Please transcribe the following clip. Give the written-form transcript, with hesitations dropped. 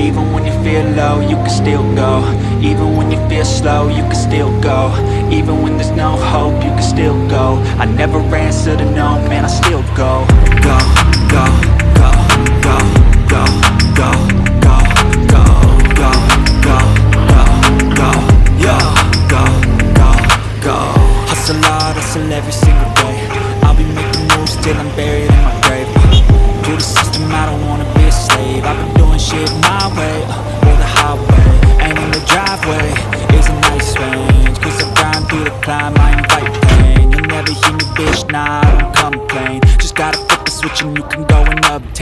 Even when you feel low, you can still go. Even when you feel slow, you can still go. Even when there's no hope, you can still go. I never answer to no, man, I still go. Go, go, go, go, go, go, go, go, go, go, go, go, yo, go, go, go. Hustle hard, hustle every single day. I'll be making moves till I'm buried in my grave. To the system, I don't wanna be a slave. I've been doing shit my way.